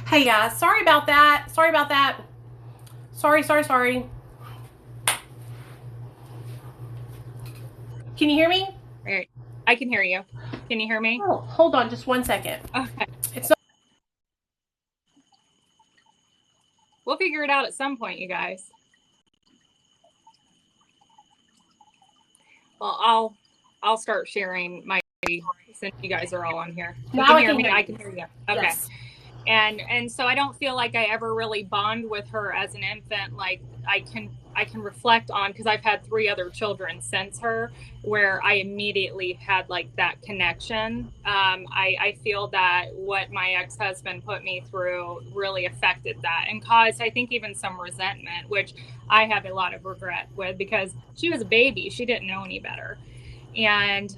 Hey guys, sorry about that. Sorry about that. Sorry. Can you hear me? All right. I can hear you. Can you hear me? Oh, hold on just 1 second. Okay. It's not. We'll figure it out at some point, you guys. Well, I'll start sharing my since you guys are all on here. You Now can I hear can me. hear I you. can hear you. Okay. Yes. And so I don't feel like I ever really bond with her as an infant. Like I can reflect on, because I've had three other children since her, where I immediately had like that connection. I feel that what my ex-husband put me through really affected that and caused, I think, even some resentment, which I have a lot of regret with, because she was a baby, she didn't know any better. And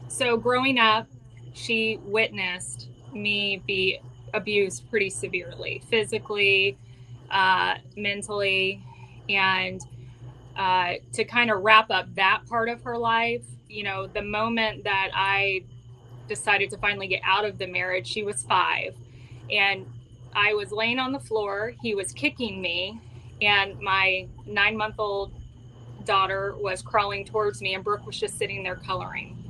so growing up, she witnessed me be abused pretty severely, physically, mentally. And to kind of wrap up that part of her life, the moment that I decided to finally get out of the marriage, she was 5. And I was laying on the floor, he was kicking me, and my 9-month old daughter was crawling towards me, and Brooke was just sitting there coloring.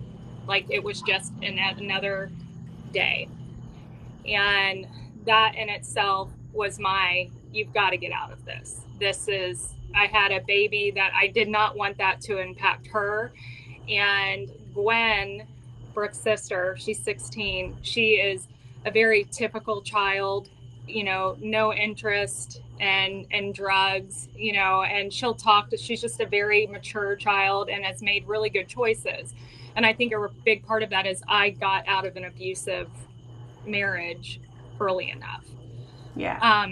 Like it was just another day. And that in itself was you've got to get out of this. I had a baby that I did not want that to impact her. And Gwen, Brooke's sister, she's 16. She is a very typical child, no interest and drugs, and she's just a very mature child and has made really good choices. And I think a big part of that is I got out of an abusive marriage early enough. Yeah.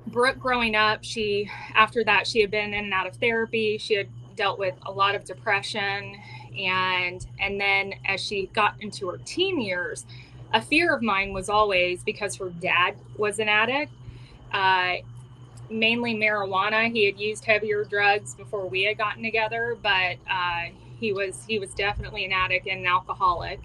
Brooke, growing up, after that, she had been in and out of therapy. She had dealt with a lot of depression. And then as she got into her teen years, a fear of mine was always, because her dad was an addict, mainly marijuana. He had used heavier drugs before we had gotten together, but he was definitely an addict and an alcoholic.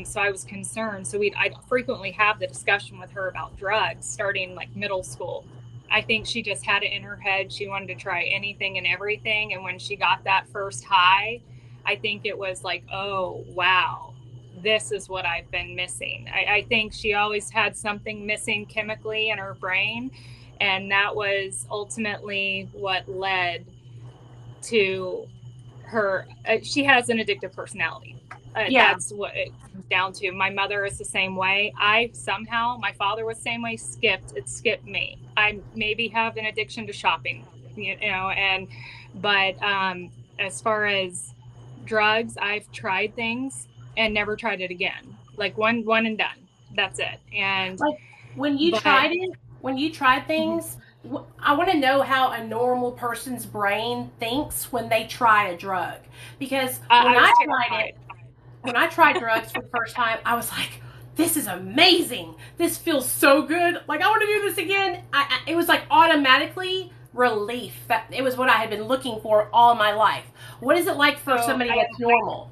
So I was concerned. So I'd frequently have the discussion with her about drugs starting like middle school. I think she just had it in her head. She wanted to try anything and everything. And when she got that first high, I think it was like, oh, wow, this is what I've been missing. I think she always had something missing chemically in her brain. And that was ultimately what led to her. She has an addictive personality. Yeah. That's what it comes down to. My mother is the same way. My father was the same way. It skipped me. I maybe have an addiction to shopping, but as far as drugs, I've tried things and never tried it again. Like one and done. That's it. Like when you But tried it, when you tried things, I want to know how a normal person's brain thinks when they try a drug. Because I was terrified. when I tried drugs for the first time, I was like, this is amazing. This feels so good. Like, I want to do this again. It was like automatically relief. That it was what I had been looking for all my life. What is it like for So somebody that's normal?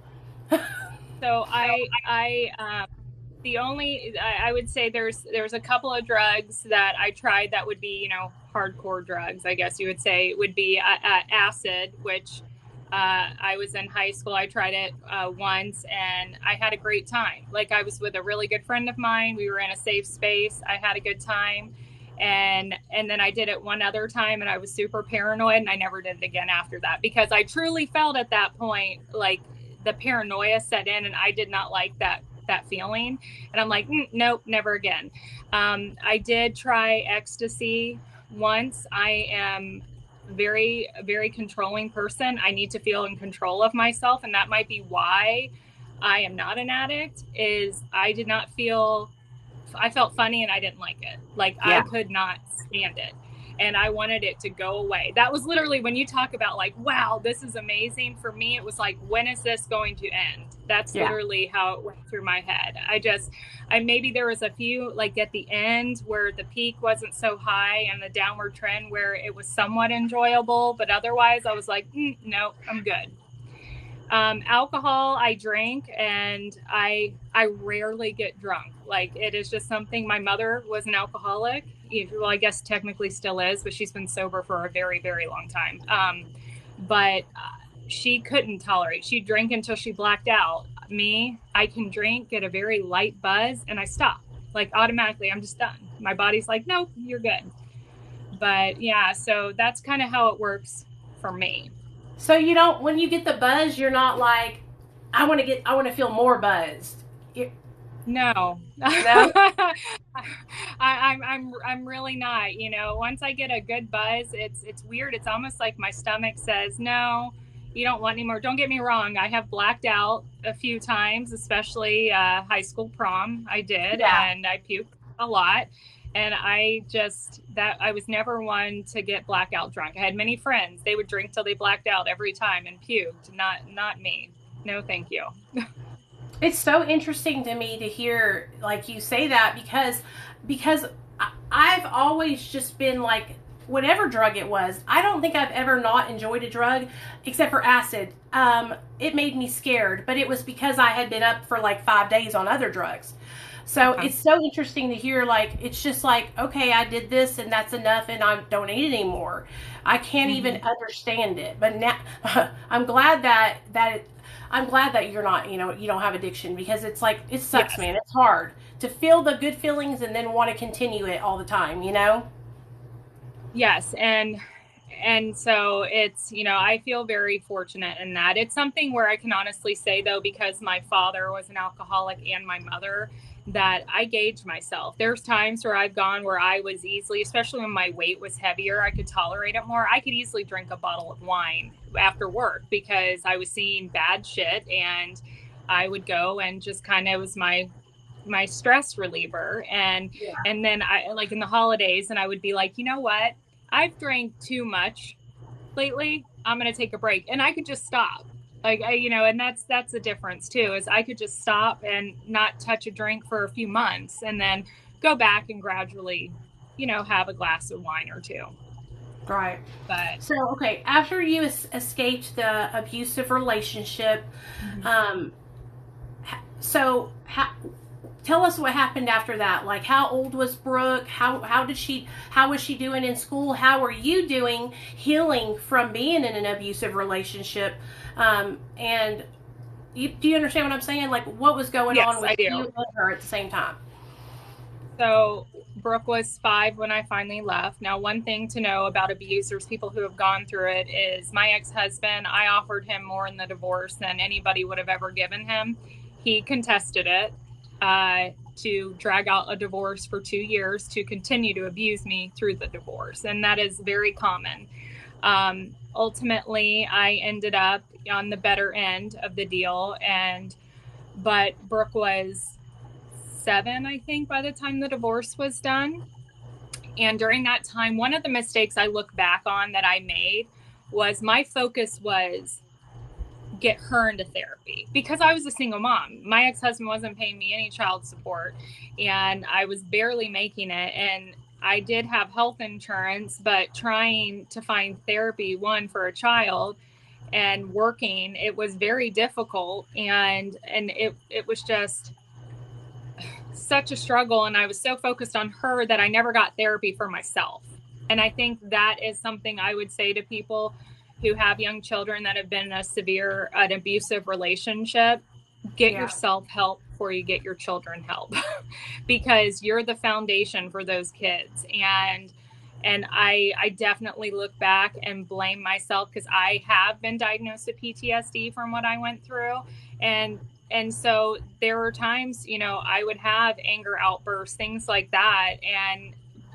So the only I would say there's a couple of drugs that I tried that would be, hardcore drugs, I guess you would say, would be acid, which I was in high school. I tried it once and I had a great time. Like I was with a really good friend of mine. We were in a safe space. I had a good time. And then I did it one other time and I was super paranoid and I never did it again after that, because I truly felt at that point like the paranoia set in and I did not like that feeling. And I'm like, nope, never again. I did try ecstasy once. I am very controlling person. I need to feel in control of myself, and that might be why I am not an addict. Is I felt funny and I didn't like it. Like I Yeah. could not stand it. And I wanted it to go away. That was literally when you talk about like, wow, this is amazing. For me, it was like, when is this going to end? That's Yeah. literally how it went through my head. Maybe there was a few like at the end where the peak wasn't so high and the downward trend where it was somewhat enjoyable. But otherwise I was like, no, I'm good. Alcohol, I drink, and I rarely get drunk. Like, it is just something. My mother was an alcoholic. Well, I guess technically still is, but she's been sober for a very, very long time. But she couldn't tolerate. She'd drink until she blacked out. Me, I can drink, get a very light buzz, and I stop. Like, automatically, I'm just done. My body's like, nope, you're good. But yeah, so that's kind of how it works for me. So you don't, when you get the buzz, you're not like, I want to feel more buzzed. No, No? I'm really not. You know, once I get a good buzz, it's weird. It's almost like my stomach says, no, you don't want any more. Don't get me wrong. I have blacked out a few times, especially high school prom. I did, and I puked a lot. And I was never one to get blackout drunk. I had many friends. They would drink till they blacked out every time and puked. Not me. No, thank you. It's so interesting to me to hear, like, you say that, because I've always just been like, whatever drug it was, I don't think I've ever not enjoyed a drug except for acid. It made me scared, but it was because I had been up for like 5 days on other drugs. So it's so interesting to hear, like, it's just like, okay, I did this and that's enough and I don't need it anymore. I can't even understand it. But now I'm glad that you're not, you don't have addiction, because it's like, it sucks, man. It's hard to feel the good feelings and then want to continue it all the time, Yes. And so it's, I feel very fortunate in that. It's something where I can honestly say, though, because my father was an alcoholic and my mother, that I gauge myself. There's times where I've gone where I was easily, especially when my weight was heavier, I could tolerate it more. I could easily drink a bottle of wine after work because I was seeing bad shit, and I would go and just kind of was my stress reliever. And then I, like in the holidays, and I would be like, you know what? I've drank too much lately. I'm going to take a break. And I could just stop. Like, and that's the difference too, is I could just stop and not touch a drink for a few months and then go back and gradually, have a glass of wine or two. Right. But so, okay, after you escaped the abusive relationship, tell us what happened after that. Like, how old was Brooke? How was she doing in school? How were you doing healing from being in an abusive relationship? And do you understand what I'm saying? Like, what was going on with you and her at the same time? So Brooke was 5 when I finally left. Now, one thing to know about abusers, people who have gone through it, is my ex-husband, I offered him more in the divorce than anybody would have ever given him. He contested it to drag out a divorce for 2 years to continue to abuse me through the divorce. And that is very common. Ultimately, I ended up on the better end of the deal. But Brooke was 7, I think, by the time the divorce was done. And during that time, one of the mistakes I look back on that I made was my focus was get her into therapy, because I was a single mom. My ex-husband wasn't paying me any child support, and I was barely making it. And I did have health insurance, but trying to find therapy, one, for a child and working, it was very difficult. And it was just such a struggle. And I was so focused on her that I never got therapy for myself. And I think that is something I would say to people who have young children that have been in an abusive relationship. Get yourself help before you get your children help, because you're the foundation for those kids. And I definitely look back and blame myself, because I have been diagnosed with PTSD from what I went through. And so there were times, I would have anger outbursts, things like that. And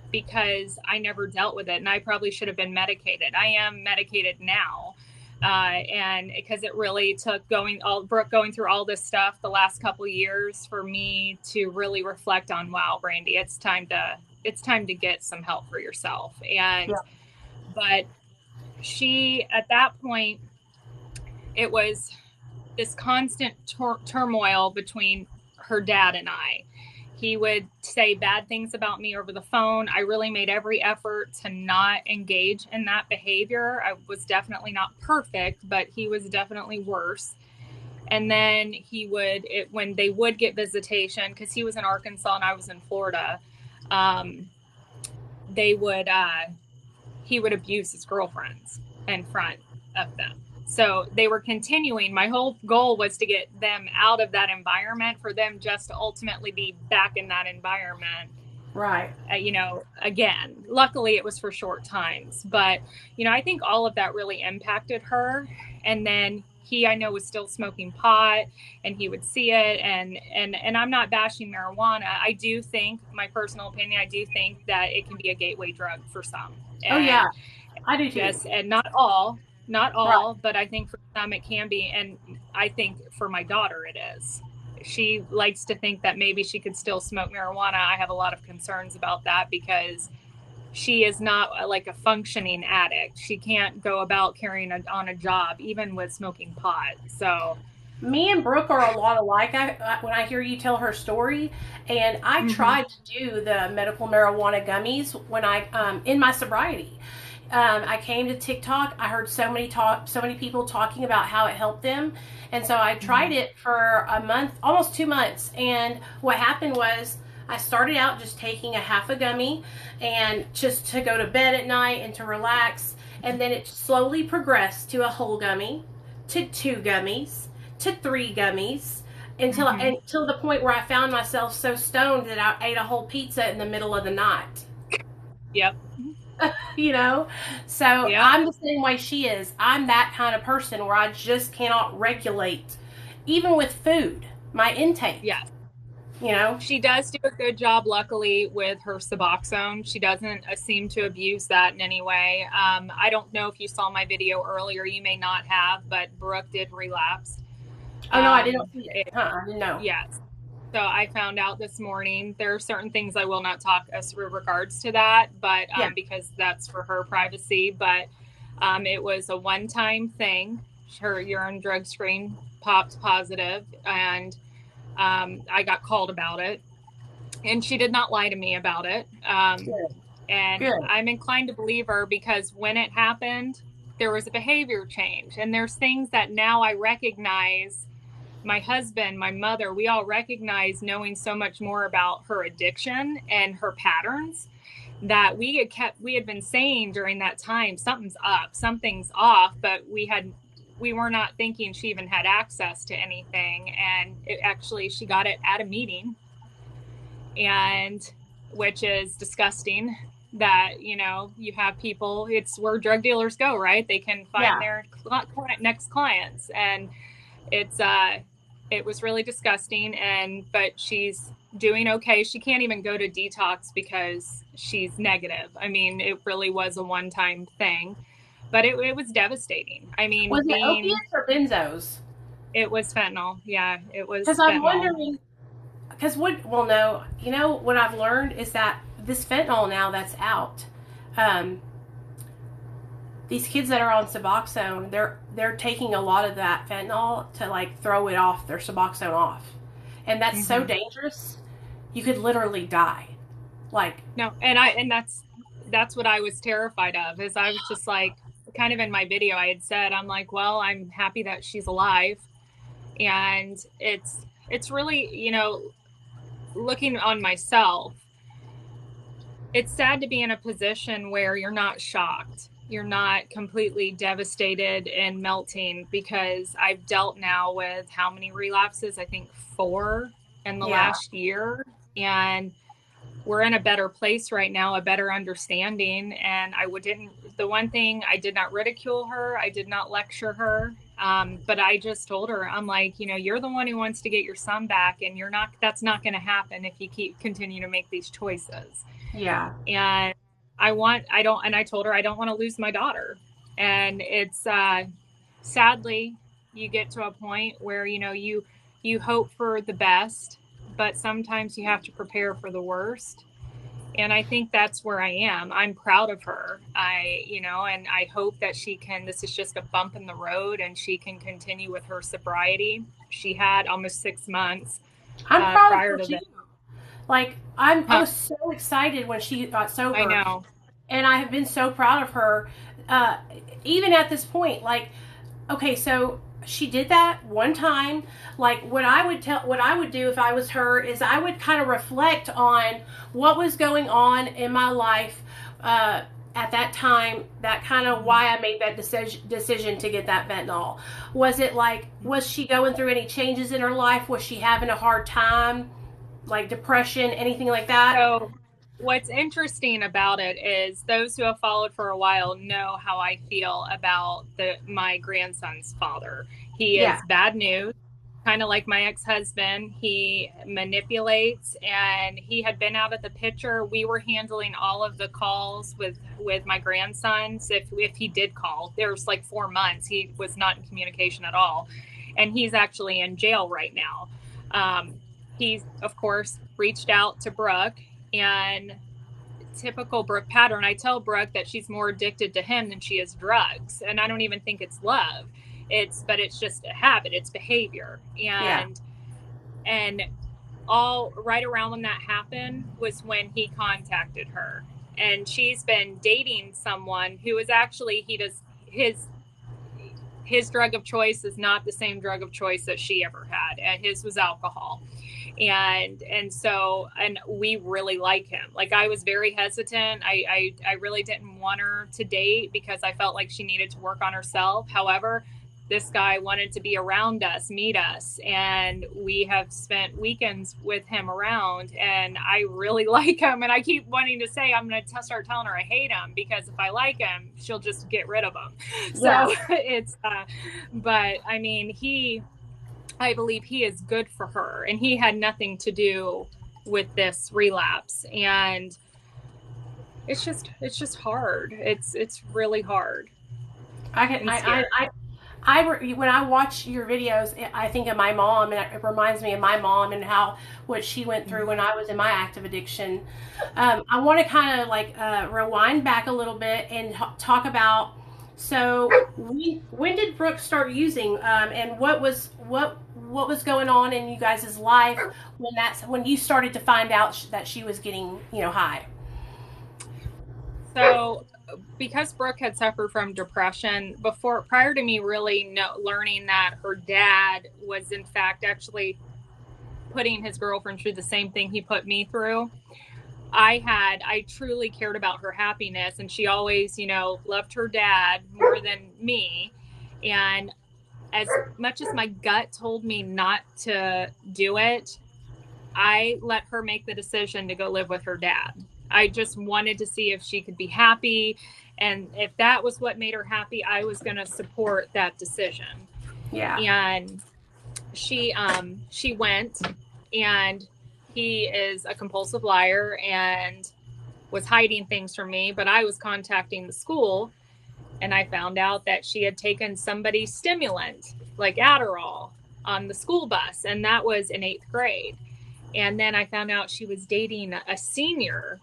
because I never dealt with it, and I probably should have been medicated. I am medicated now. And because it really took Brooke going through all this stuff the last couple of years for me to really reflect on, wow, Brandi, it's time to get some help for yourself. But she, at that point, it was this constant turmoil between her dad and I. He would say bad things about me over the phone. I really made every effort to not engage in that behavior. I was definitely not perfect, but he was definitely worse. And then when they would get visitation, because he was in Arkansas and I was in Florida, they would he would abuse his girlfriends in front of them. So they were continuing. My whole goal was to get them out of that environment, for them just to ultimately be back in that environment. Right. Again, luckily it was for short times, but, I think all of that really impacted her. And then I know, was still smoking pot, and he would see it. And I'm not bashing marijuana. I do think, my personal opinion, I do think that it can be a gateway drug for some. Oh yeah, I do too. Yes, and not all, Right. but I think for some it can be. And I think for my daughter it is. She likes to think that maybe she could still smoke marijuana. I have a lot of concerns about that, because she is not like a functioning addict. She can't go about carrying on a job, even with smoking pot. So Me and Brooke are a lot alike. When I hear you tell her story, and I tried to do the medical marijuana gummies when in my sobriety. I came to TikTok. I heard so many people talking about how it helped them, and so I tried it for a month, almost 2 months. And what happened was, I started out just taking a half a gummy, and just to go to bed at night and to relax, and then it slowly progressed to a whole gummy, to 2 gummies, to 3 gummies, until the point where I found myself so stoned that I ate a whole pizza in the middle of the night. Yep. So Yep. I'm the same way she is. I'm that kind of person where I just cannot regulate, even with food, my intake. Yes. You know, She does do a good job, luckily, with her Suboxone. She doesn't seem to abuse that in any way. I don't know if you saw my video earlier. You may not have, but Brooke did relapse. oh no, I didn't see it. I didn't know. Yes. So I found out this morning. There are certain things I will not talk as regards to that, but Yeah. because that's for her privacy. But it was a one-time thing. Her urine drug screen popped positive, and I got called about it. And she did not lie to me about it. Good. And Good. I'm inclined to believe her, because when it happened, there was a behavior change. And there's things that now I recognize. My husband, my mother, we all recognize, knowing so much more about her addiction and her patterns, that we had been saying during that time, something's up, something's off, but we were not thinking she even had access to anything. And she got it at a meeting, and which is disgusting, that you have people, it's where drug dealers go, right? They can find their next clients. And it was really disgusting. But she's doing okay. She can't even go to detox because she's negative. I mean, it really was a one-time thing, but it was devastating. I mean, Was it opiates or benzos? It was fentanyl. Yeah, it was. Because I'm wondering. Because no, what I've learned is that this fentanyl now that's out, these kids that are on Suboxone, they're taking a lot of that fentanyl to like throw it off, their Suboxone off, and that's so dangerous. You could literally die. Like no, and that's what I was terrified of. Is I was just like, kind of in my video I had said, I'm like, well, I'm happy that she's alive, and it's really, looking on myself, it's sad to be in a position where you're not shocked. You're not completely devastated and melting, because I've dealt now with how many relapses? I think 4 in the last year. And we're in a better place right now, a better understanding. And the one thing, I did not ridicule her. I did not lecture her. But I just told her, I'm like, you're the one who wants to get your son back, and that's not going to happen if you continue to make these choices. Yeah. And I told her I don't want to lose my daughter. And it's, sadly, you get to a point where, you hope for the best, but sometimes you have to prepare for the worst. And I think that's where I am. I'm proud of her. And I hope that this is just a bump in the road, and she can continue with her sobriety. She had almost 6 months. I'm proud prior of her to too. Like I was so excited when she got sober. I know. And I have been so proud of her, even at this point. Like, okay, so she did that one time. Like what I would do if I was her is I would kind of reflect on what was going on in my life at that time. That kind of why I made that decision to get that fentanyl. Was it like, was she going through any changes in her life? Was she having a hard time, like depression, anything like that? So what's interesting about it is those who have followed for a while know how I feel about my grandson's father. He is bad news, kind of like my ex-husband. He manipulates, and he had been out of the picture. We were handling all of the calls with my grandsons. If he did call, there was like 4 months he was not in communication at all, and he's actually in jail right now. He, of course, reached out to Brooke, and typical Brooke pattern, I tell Brooke that she's more addicted to him than she is drugs. And I don't even think it's love. But it's just a habit. It's behavior. And all right around when that happened was when he contacted her. And she's been dating someone who is actually, his drug of choice is not the same drug of choice that she ever had. His was alcohol. And we really like him. Like, I was very hesitant. I really didn't want her to date because I felt like she needed to work on herself. However, this guy wanted to be around us, meet us, and we have spent weekends with him around, and I really like him. And I keep wanting to say, I'm going to start telling her I hate him, because if I like him, she'll just get rid of him. So but I mean, I believe he is good for her, and he had nothing to do with this relapse. And it's just hard. It's really hard. When I watch your videos, I think of my mom, and it reminds me of my mom and what she went through when I was in my active addiction. I want to kind of rewind back a little bit and talk about. So when did Brooke start using, and what was going on in you guys' life when you started to find out that she was getting high? So, because Brooke had suffered from depression prior to me really learning that her dad was in fact actually putting his girlfriend through the same thing he put me through, I truly cared about her happiness, and she always, loved her dad more than me. And as much as my gut told me not to do it, I let her make the decision to go live with her dad. I just wanted to see if she could be happy. And if that was what made her happy, I was going to support that decision. Yeah. And she went, and he is a compulsive liar and was hiding things from me, but I was contacting the school, and I found out that she had taken somebody's stimulant, like Adderall, on the school bus. And that was in 8th grade. And then I found out she was dating a senior,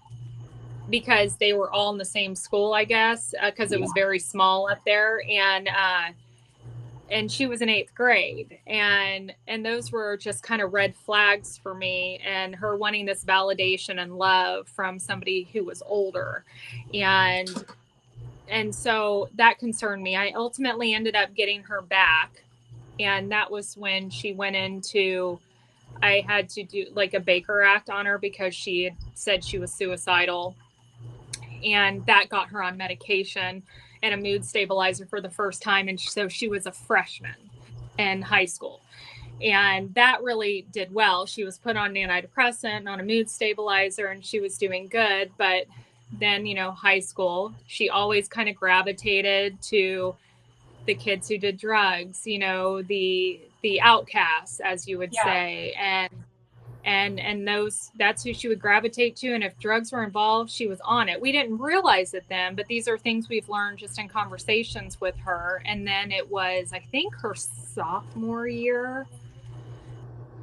because they were all in the same school, I guess, because it was very small up there. And she was in 8th grade. And those were just kind of red flags for me, and her wanting this validation and love from somebody who was older. And so that concerned me. I ultimately ended up getting her back. And that was when she went into, I had to do like a Baker Act on her because she had said she was suicidal. And that got her on medication and a mood stabilizer for the first time. And so she was a freshman in high school. And that really did well. She was put on an antidepressant and on a mood stabilizer, and she was doing good. But then, high school, she always kind of gravitated to the kids who did drugs, the outcasts, as you would say. And that's who she would gravitate to. And if drugs were involved, she was on it. We didn't realize it then, but these are things we've learned just in conversations with her. And then it was, I think, her sophomore year,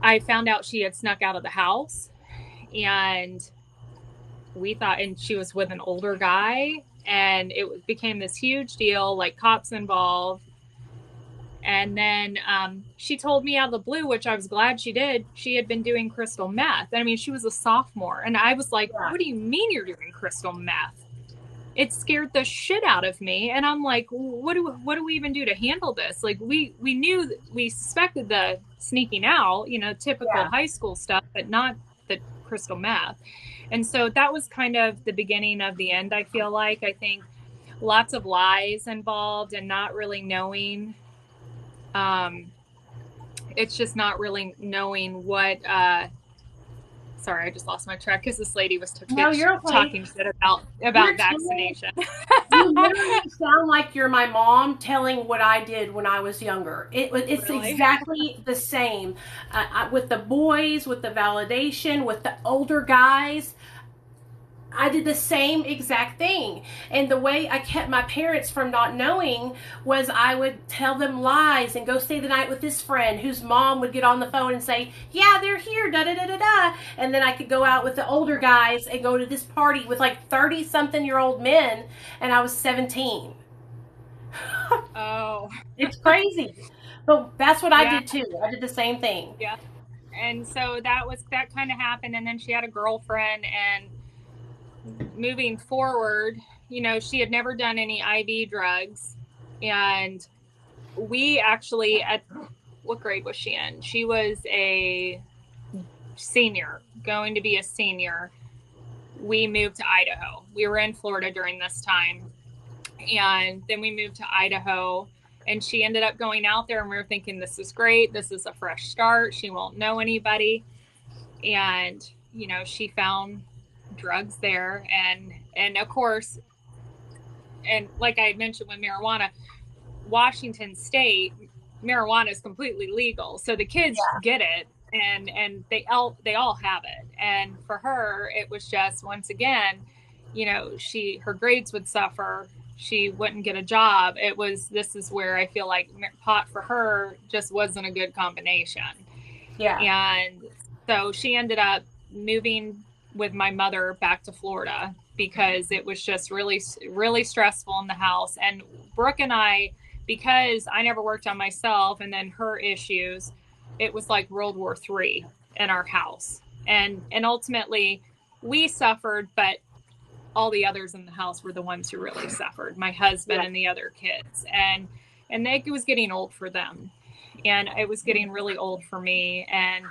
I found out she had snuck out of the house, and we thought, and she was with an older guy, and it became this huge deal, like cops involved. And then she told me out of the blue, which I was glad she did, she had been doing crystal meth. I mean, she was a sophomore. And I was like, What do you mean you're doing crystal meth? it scared the shit out of me. And I'm like, what do we even do to handle this? Like we knew, we suspected the sneaking out, typical Yeah. high school stuff, but not the crystal meth. And so that was kind of the beginning of the end. I feel like, I think lots of lies involved and not really knowing, it's just not really knowing what, sorry, I just lost my track because this lady was No, you're okay. talking shit about You're telling, vaccination. you literally sound like you're my mom telling what I did when I was younger. It's Really? exactly the same with the boys, with the validation, with the older guys. I did the same exact thing. And the way I kept my parents from not knowing was I would tell them lies and go stay the night with this friend whose mom would get on the phone and say, yeah, they're here, da da da da da. And then I could go out with the older guys and go to this party with like 30 something year old men, and I was 17. Oh, It's crazy. But that's what I yeah, did too. I did the same thing. yeah. And so that kind of happened. And then she had a girlfriend, and moving forward, she had never done any IV drugs. And we actually, at what grade was she in? She was a senior, going to be a senior. We moved to Idaho. We were in Florida during this time. And then we moved to Idaho, and she ended up going out there, and we were thinking, this is great. This is a fresh start. She won't know anybody. And, she found drugs there. And of course, and like I mentioned with marijuana, Washington State, marijuana is completely legal. So the kids get it, and they all have it. And for her, it was just, once again, her grades would suffer. She wouldn't get a job. This is where I feel like pot for her just wasn't a good combination. Yeah. And so she ended up moving with my mother back to Florida because it was just really, really stressful in the house. And Brooke and I, because I never worked on myself, and then her issues, it was like World War III in our house. And ultimately we suffered, but all the others in the house were the ones who really suffered, my husband and the other kids. And it was getting old for them. And it was getting really old for me. And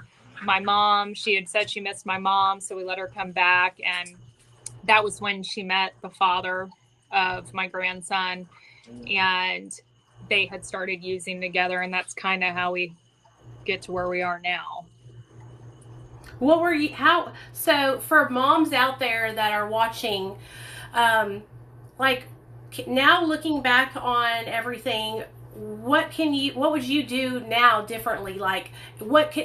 my mom, she had said she missed my mom, so we let her come back. And that was when she met the father of my grandson. And they had started using together. And that's kind of how we get to where we are now. What were you, so for moms out there that are watching, like now looking back on everything, what would you do now differently? Like what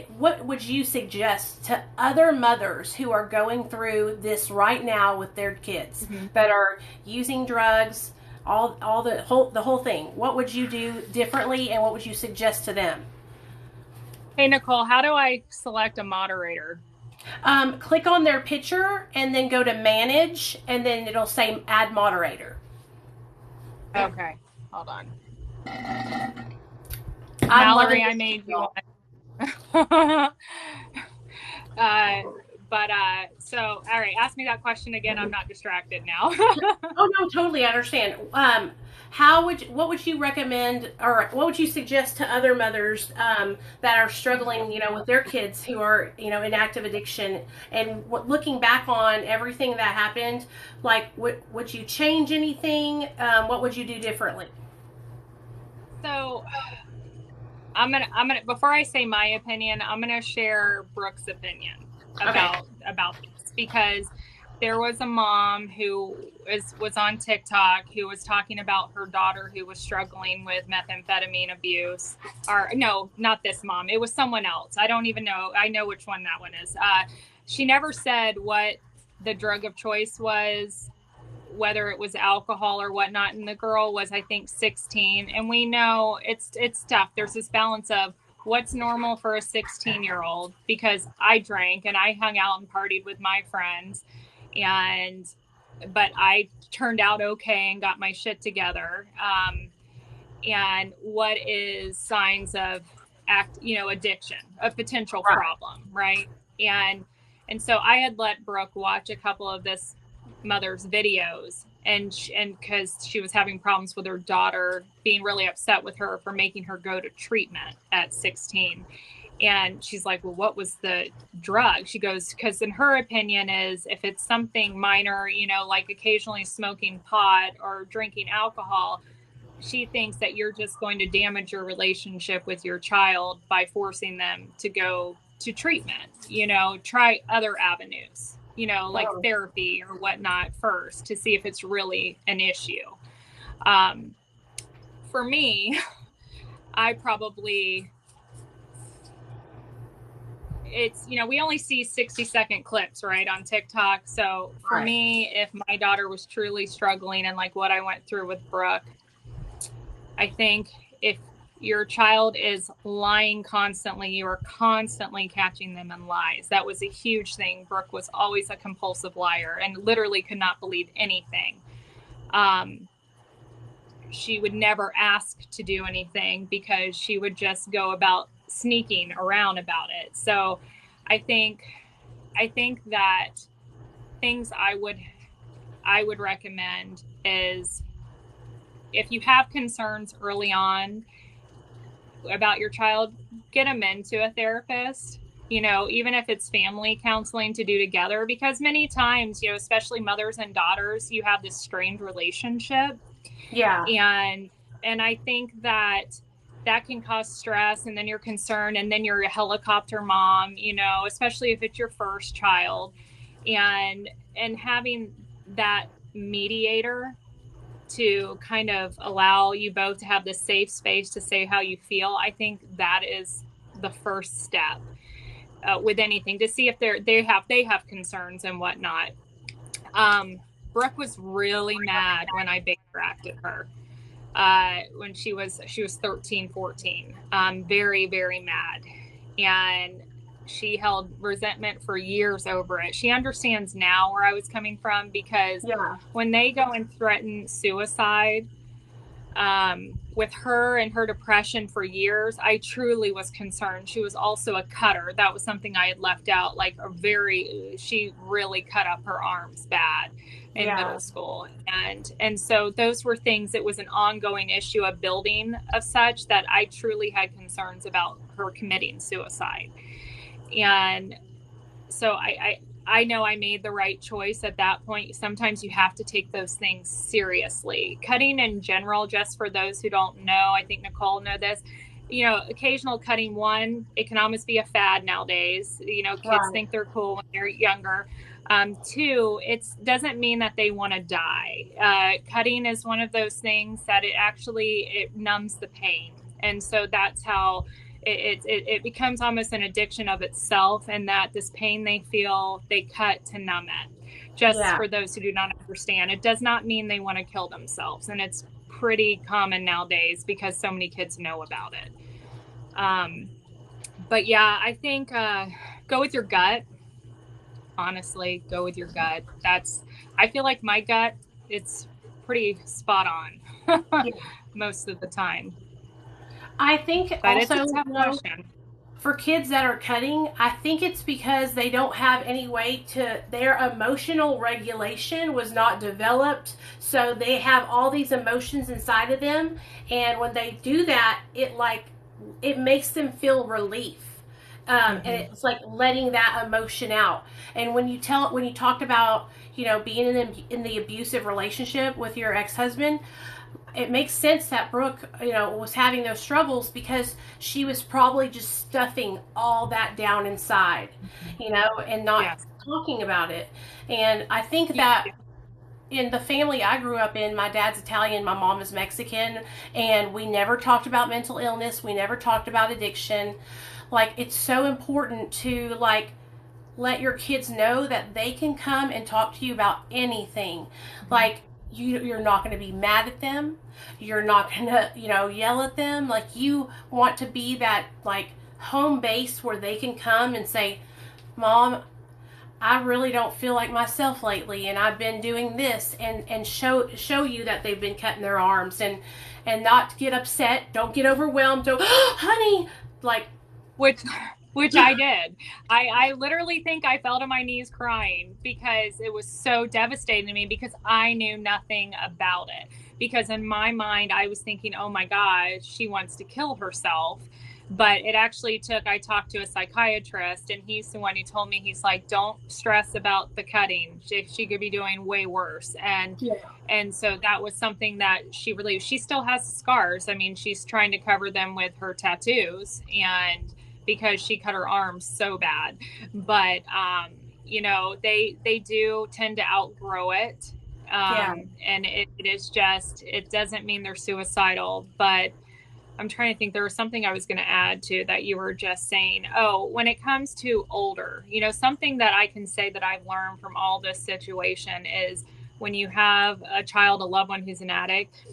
would you suggest to other mothers who are going through this right now with their kids that are using drugs, all the whole thing? What would you do differently, and what would you suggest to them? Hey, Nicole, how do I select a moderator? Click on their picture and then go to manage, and then it'll say add moderator. Okay, hold on. Mallory, I made you one. So, all right, ask me that question again. I'm not distracted now. Oh no, totally understand. What would you recommend, or what would you suggest to other mothers that are struggling, with their kids who are, in active addiction, and looking back on everything that happened, like would you change anything? What would you do differently? So I'm gonna before I say my opinion, I'm gonna share Brooke's opinion about this, because there was a mom who was on TikTok who was talking about her daughter who was struggling with methamphetamine abuse. Or no, not this mom. It was someone else. I don't even know. I know which one that one is. She never said what the drug of choice was, whether it was alcohol or whatnot. And the girl was, I think, 16. And we know it's tough. There's this balance of what's normal for a 16-year-old, because I drank and I hung out and partied with my friends. But I turned out okay and got my shit together. And what is signs of addiction, a potential problem, right? And so I had let Brooke watch a couple of this mother's videos, and because she was having problems with her daughter, being really upset with her for making her go to treatment at 16. And she's like, well, what was the drug? She goes, because in her opinion is if it's something minor, you know, like occasionally smoking pot or drinking alcohol, she thinks that you're just going to damage your relationship with your child by forcing them to go to treatment, you know, try other avenues, you know, like therapy or whatnot first to see if it's really an issue. For me, I probably, it's, you know, we only see 60-second clips, right, on TikTok. So for me, if my daughter was truly struggling and like what I went through with Brooke, I think if your child is lying constantly, you are constantly catching them in lies. That was a huge thing. Brooke was always a compulsive liar and literally could not believe anything. She would never ask to do anything because she would just go about sneaking around about it. So I think that things I would recommend is, if you have concerns early on about your child, get them into a therapist, you know, even if it's family counseling to do together, because many times, you know, especially mothers and daughters, you have this strained relationship. Yeah. And I think that can cause stress, and then you're concerned, and then you're a helicopter mom, you know, especially if it's your first child, and having that mediator to kind of allow you both to have the safe space to say how you feel. I think that is the first step with anything, to see if they have concerns and whatnot. Brooke was really mad when I Baker acted her when she was 13, 14. Very, very mad. And she held resentment for years over it. She understands now where I was coming from, because when they go and threaten suicide with her and her depression for years, I truly was concerned. She was also a cutter. That was something I had left out. Like she really cut up her arms bad in middle school. And so those were things, it was an ongoing issue of building of such that I truly had concerns about her committing suicide. And so I know I made the right choice at that point. Sometimes you have to take those things seriously. Cutting in general, just for those who don't know, I think Nicole know this, you know, occasional cutting, one, it can almost be a fad nowadays. You know, kids think they're cool when they're younger. Two, it doesn't mean that they want to die. Cutting is one of those things that it numbs the pain. And so that's how it becomes almost an addiction of itself, and that this pain they feel, they cut to numb it. Just for those who do not understand, it does not mean they want to kill themselves. And it's pretty common nowadays because so many kids know about it. But yeah, I think go with your gut. Honestly, go with your gut. I feel like my gut, it's pretty spot on most of the time. I think but also, it's a tough question. For kids that are cutting, I think it's because they don't have any way their emotional regulation was not developed. So they have all these emotions inside of them. And when they do that, it makes them feel relief. And it's like letting that emotion out. And when you talked about, you know, being in the abusive relationship with your ex-husband, it makes sense that Brooke, you know, was having those struggles because she was probably just stuffing all that down inside, you know, and not talking about it. And I think that in the family I grew up in, my dad's Italian, my mom is Mexican, and we never talked about mental illness. We never talked about addiction. Like, it's so important to, like, let your kids know that they can come and talk to you about anything. Like, you're not going to be mad at them. You're not going to, you know, yell at them. Like, you want to be that, like, home base where they can come and say, Mom, I really don't feel like myself lately, and I've been doing this, and show you that they've been cutting their arms, and not get upset. Don't get overwhelmed. Don't, honey, like, which which I did. I literally think I fell to my knees crying because it was so devastating to me because I knew nothing about it. Because in my mind, I was thinking, oh my gosh, she wants to kill herself. But it actually I talked to a psychiatrist, and he's the one who told me, he's like, don't stress about the cutting. She could be doing way worse. And so that was something that she still has scars. I mean, she's trying to cover them with her tattoos, and because she cut her arms so bad. But, they do tend to outgrow it. And it is just, it doesn't mean they're suicidal, but I'm trying to think, there was something I was going to add to that you were just saying. Oh, when it comes to older, something that I can say that I've learned from all this situation is when you have a child, a loved one who's an addict,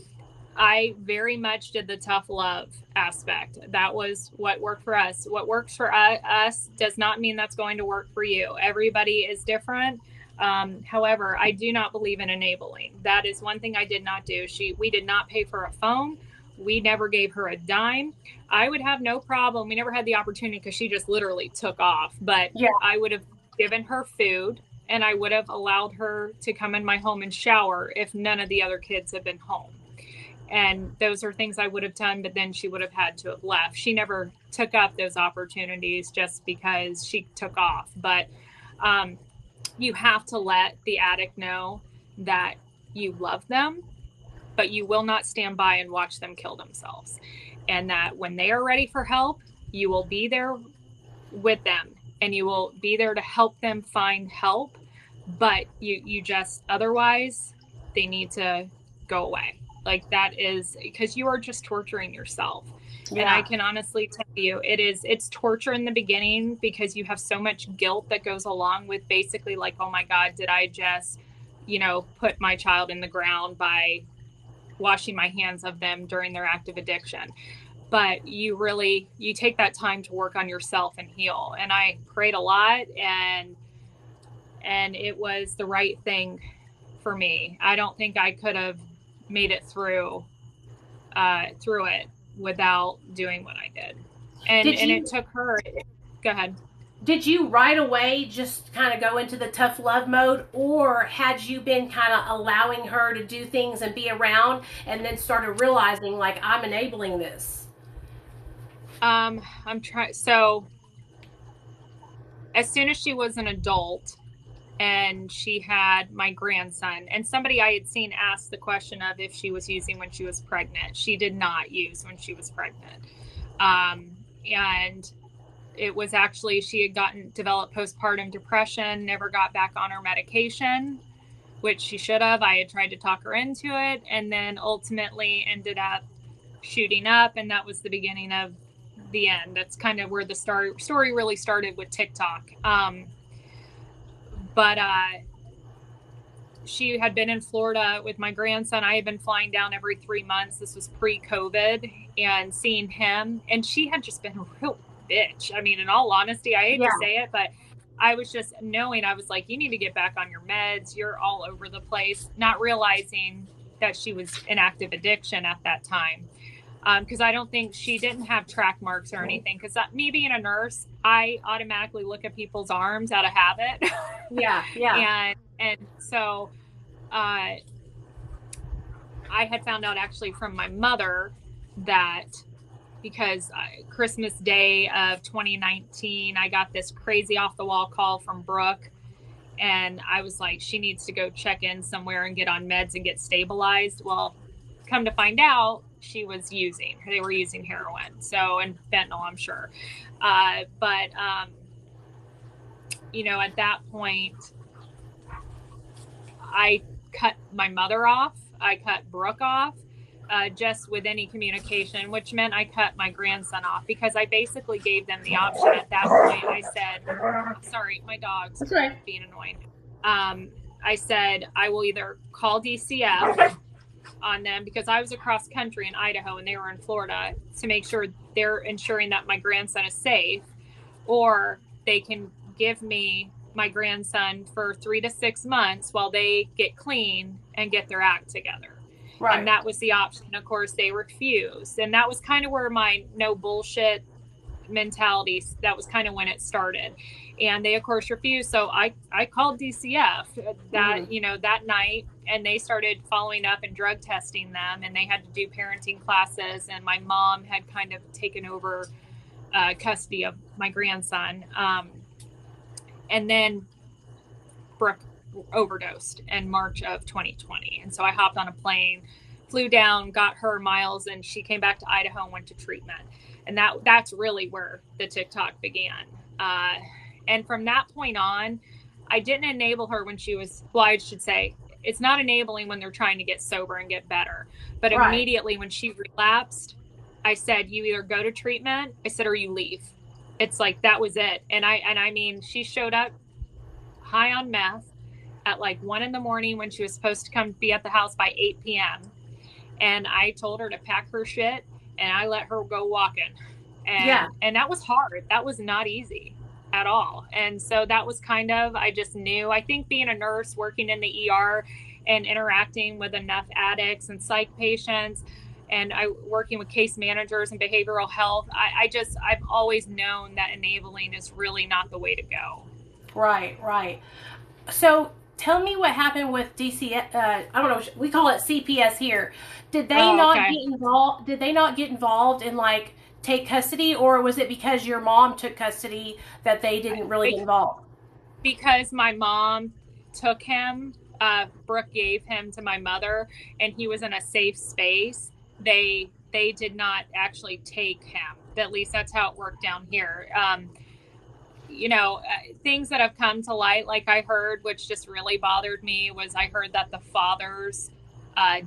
I very much did the tough love aspect. That was what worked for us. What works for us does not mean that's going to work for you. Everybody is different. However, I do not believe in enabling. That is one thing I did not do. We did not pay for a phone. We never gave her a dime. I would have no problem. We never had the opportunity because she just literally took off. But I would have given her food, and I would have allowed her to come in my home and shower if none of the other kids had been home. And those are things I would have done, but then she would have had to have left. She never took up those opportunities just because she took off. But you have to let the addict know that you love them, but you will not stand by and watch them kill themselves. And that when they are ready for help, you will be there with them, and you will be there to help them find help. But you just, otherwise, they need to go away. Like, that is because you are just torturing yourself. And I can honestly tell you, it's torture in the beginning because you have so much guilt that goes along with basically like, oh my God, did I just, put my child in the ground by washing my hands of them during their active addiction. But you take that time to work on yourself and heal. And I prayed a lot, and it was the right thing for me. I don't think I could have made it through it without doing what I did. And it took her. Go ahead. Did you right away just kind of go into the tough love mode, or had you been kind of allowing her to do things and be around, and then started realizing, like, I'm enabling this? So as soon as she was an adult and she had my grandson, and somebody I had seen ask the question of if she was using when she was pregnant. She did not use when she was pregnant. And it was actually, she had developed postpartum depression, never got back on her medication, which she should have. I had tried to talk her into it, and then ultimately ended up shooting up. And that was the beginning of the end. That's kind of where the story really started with TikTok. But she had been in Florida with my grandson. I had been flying down every 3 months. This was pre-COVID, and seeing him, and she had just been a real bitch. I mean, in all honesty, I hate to say it, but I was just knowing, I was like, you need to get back on your meds. You're all over the place, not realizing that she was in active addiction at that time. Because I don't think she didn't have track marks or anything. Because me being a nurse, I automatically look at people's arms out of habit. And so I had found out actually from my mother that because Christmas Day of 2019, I got this crazy off the wall call from Brooke. And I was like, she needs to go check in somewhere and get on meds and get stabilized. Well, come to find out, they were using heroin. So, and fentanyl, I'm sure. But at that point, I cut my mother off. I cut Brooke off. Just with any communication, which meant I cut my grandson off because I basically gave them the option at that point. I said, sorry, my dog's being annoying. I said, I will either call DCF on them because I was across country in Idaho and they were in Florida to make sure they're ensuring that my grandson is safe, or they can give me my grandson for 3 to 6 months while they get clean and get their act together. Right. And that was the option. Of course, they refused. And that was kind of where my no bullshit mentality. That was kind of when it started. And they, of course, refused. So I called DCF that, that night, and they started following up and drug testing them, and they had to do parenting classes. And my mom had kind of taken over custody of my grandson. And then Brooke overdosed in March of 2020. And so I hopped on a plane, flew down, got her, Miles, and she came back to Idaho and went to treatment. And that's really where the TikTok began. And from that point on, I didn't enable her when she was, well, I should say, it's not enabling when they're trying to get sober and get better. But immediately when she relapsed, I said, you either go to treatment, I said, or you leave. It's like, that was it. And I mean, she showed up high on meth at like 1 a.m. when she was supposed to come be at the house by 8 p.m. And I told her to pack her shit, and I let her go walking. And that was hard. That was not easy at all. And so that was kind of, I just knew, I think being a nurse, working in the ER and interacting with enough addicts and psych patients, and working with case managers and behavioral health, I've always known that enabling is really not the way to go. Right. So tell me what happened with DC. I don't know. We call it CPS here. Did they get involved? Did they not get involved in like take custody, or was it because your mom took custody that they didn't really get involved? Because my mom took him. Brooke gave him to my mother, and he was in a safe space. They did not actually take him. At least that's how it worked down here. Things that have come to light, like I heard, which just really bothered me, was I heard that the father's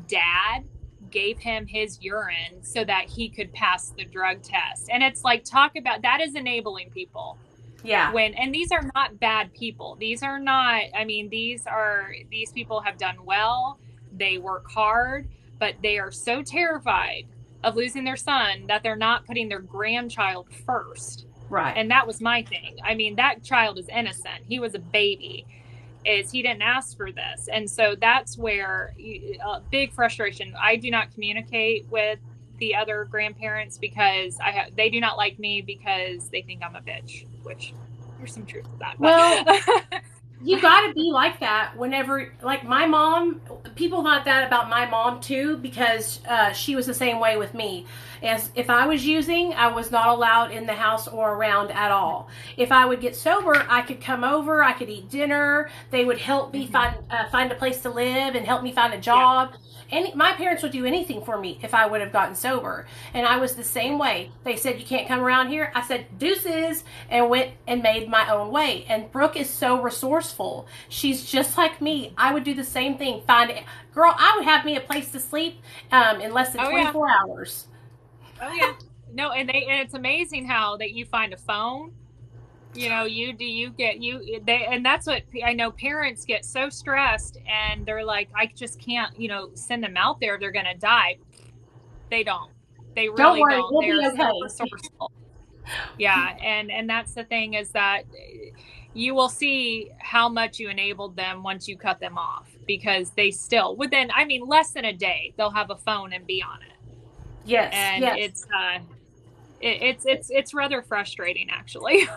dad gave him his urine so that he could pass the drug test. And it's like, talk about, that is enabling people. Yeah. And these are not bad people. These are not, I mean, these people have done well. They work hard, but they are so terrified of losing their son that they're not putting their grandchild first. Right. And that was my thing. I mean, that child is innocent. He was a baby. He didn't ask for this. And so that's where big frustration. I do not communicate with the other grandparents because they do not like me because they think I'm a bitch, which there's some truth to that. Well, you got to be like that whenever, like my mom, people thought that about my mom too, because she was the same way with me. As if I was using, I was not allowed in the house or around at all. If I would get sober, I could come over, I could eat dinner. They would help me find a place to live and help me find a job. Yeah. And my parents would do anything for me if I would have gotten sober. And I was the same way. They said, you can't come around here. I said, deuces, and went and made my own way. And Brooke is so resourceful. She's just like me. I would do the same thing. Girl, I would have me a place to sleep in less than 24 hours. Oh yeah. No, and it's amazing how that you find a phone. And that's what I know. Parents get so stressed and they're like, I just can't, send them out there. They're going to die. They don't. They really don't. We'll They're be okay. so resourceful. Yeah. And that's the thing, is that you will see how much you enabled them once you cut them off, because they still within, less than a day, they'll have a phone and be on it. Yes. And it's rather frustrating, actually.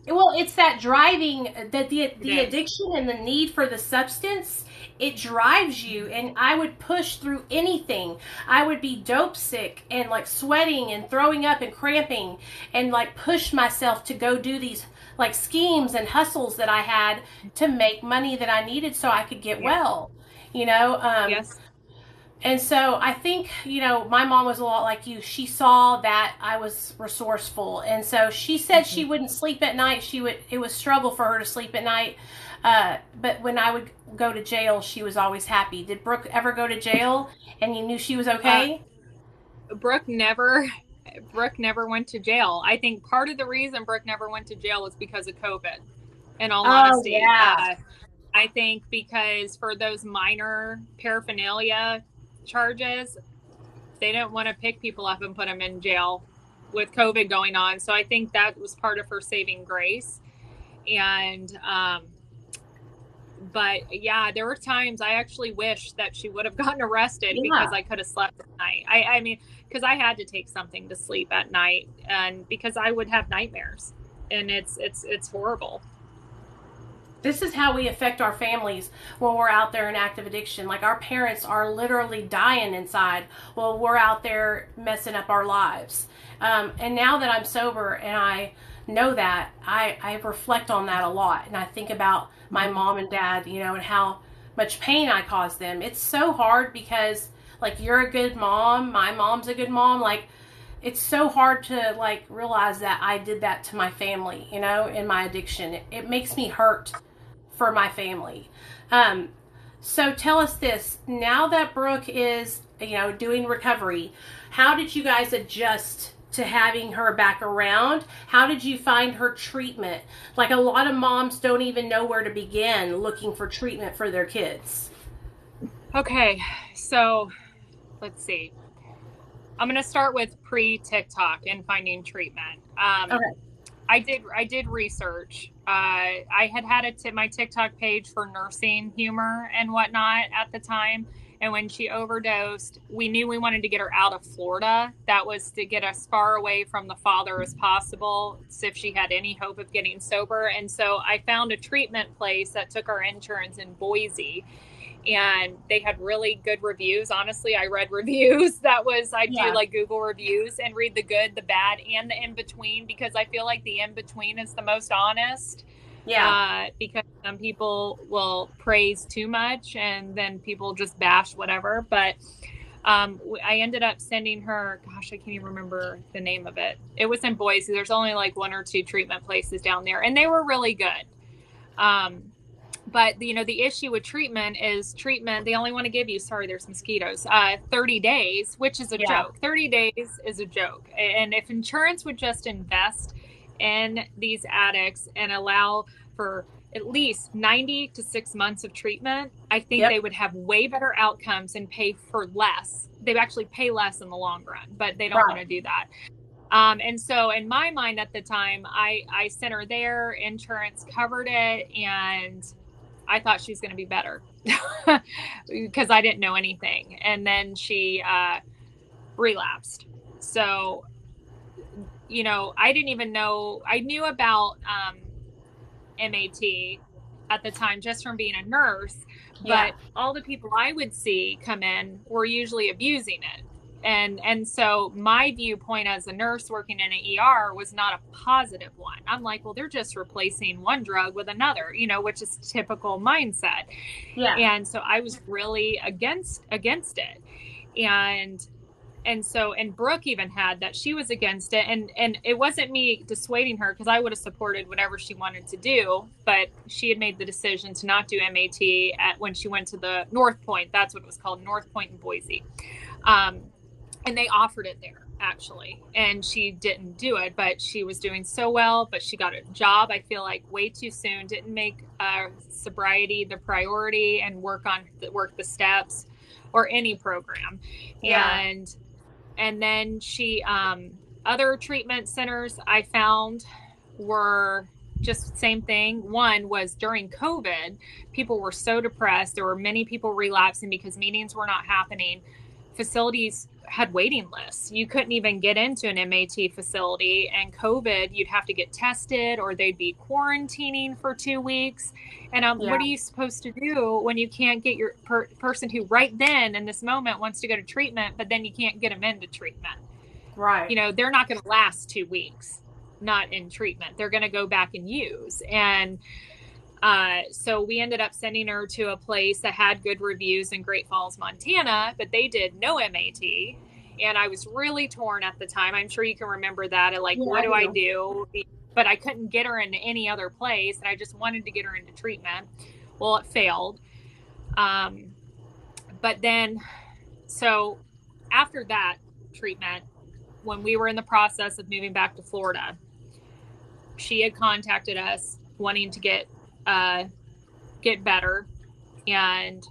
Well, it's that driving, that the addiction and the need for the substance, it drives you. And I would push through anything. I would be dope sick and like sweating and throwing up and cramping and like push myself to go do these like schemes and hustles that I had to make money that I needed so I could get well, Yes. And so I think, my mom was a lot like you. She saw that I was resourceful. And so she said she wouldn't sleep at night. It was struggle for her to sleep at night. But when I would go to jail, she was always happy. Did Brooke ever go to jail and you knew she was okay? Brooke never went to jail. I think part of the reason Brooke never went to jail was because of COVID, in all honesty. Yeah. I think because for those minor paraphernalia charges, they didn't want to pick people up and put them in jail with COVID going on. So I think that was part of her saving grace. And But yeah, there were times I actually wish that she would have gotten arrested because I could have slept at night. I mean, because I had to take something to sleep at night, and because I would have nightmares, and it's horrible. This is how we affect our families when we're out there in active addiction. Like, our parents are literally dying inside while we're out there messing up our lives. And now that I'm sober and I know that, I reflect on that a lot. And I think about my mom and dad, you know, and how much pain I caused them. It's so hard because, like, you're a good mom. My mom's a good mom. Like, it's so hard to, like, realize that I did that to my family, you know, in my addiction. It makes me hurt for my family. So tell us this, now that Brooke is, you know, doing recovery, how did you guys adjust to having her back around? How did you find her treatment? Like, a lot of moms don't even know where to begin looking for treatment for their kids. Okay, so let's see. I'm going to start with pre-TikTok and finding treatment. Okay. I did research. I had my TikTok page for nursing humor and whatnot at the time. And when she overdosed, we knew we wanted to get her out of Florida. That was to get us far away from the father as possible, if she had any hope of getting sober. And so I found a treatment place that took our insurance in Boise. And they had really good reviews. Honestly, I read reviews. I do like Google reviews and read the good, the bad, and the in-between, because I feel like the in-between is the most honest. Yeah. Because some people will praise too much and then people just bash whatever. But I ended up sending her, gosh, I can't even remember the name of it. It was in Boise. There's only like 1 or 2 treatment places down there, and they were really good. But, you know, the issue with treatment is they only want to give you, sorry, there's mosquitoes, 30 days, which is a joke. 30 days is a joke. And if insurance would just invest in these addicts and allow for at least 90 to 6 months of treatment, I think they would have way better outcomes and pay for less. They actually pay less in the long run, but they don't want to do that. And so in my mind at the time, I sent her there, insurance covered it, and I thought she was going to be better because I didn't know anything. And then she relapsed. So, you know, I didn't even know, I knew about MAT at the time just from being a nurse, but all the people I would see come in were usually abusing it. And so my viewpoint as a nurse working in an ER was not a positive one. I'm like, well, they're just replacing one drug with another, you know, which is typical mindset. Yeah. And so I was really against it. And so Brooke even had that. She was against it. And it wasn't me dissuading her, because I would have supported whatever she wanted to do. But she had made the decision to not do MAT when she went to the North Point. That's what it was called, North Point in Boise. And they offered it there, actually. And she didn't do it, but she was doing so well. But she got a job, I feel like, way too soon. Didn't make sobriety the priority and work the steps or any program. Yeah. And then she, other treatment centers I found were just the same thing. One was during COVID, people were so depressed. There were many people relapsing because meetings were not happening. Facilities had waiting lists. You couldn't even get into an MAT facility, and COVID, you'd have to get tested or they'd be quarantining for 2 weeks. And what are you supposed to do when you can't get your person who right then in this moment wants to go to treatment, but then you can't get them into treatment? Right. You know, they're not going to last 2 weeks, not in treatment. They're going to go back and use. And so we ended up sending her to a place that had good reviews in Great Falls, Montana, but they did no MAT. And I was really torn at the time. I'm sure you can remember that. What do I do? But I couldn't get her into any other place. And I just wanted to get her into treatment. Well, it failed. But then, so after that treatment, when we were in the process of moving back to Florida, she had contacted us wanting to get better, and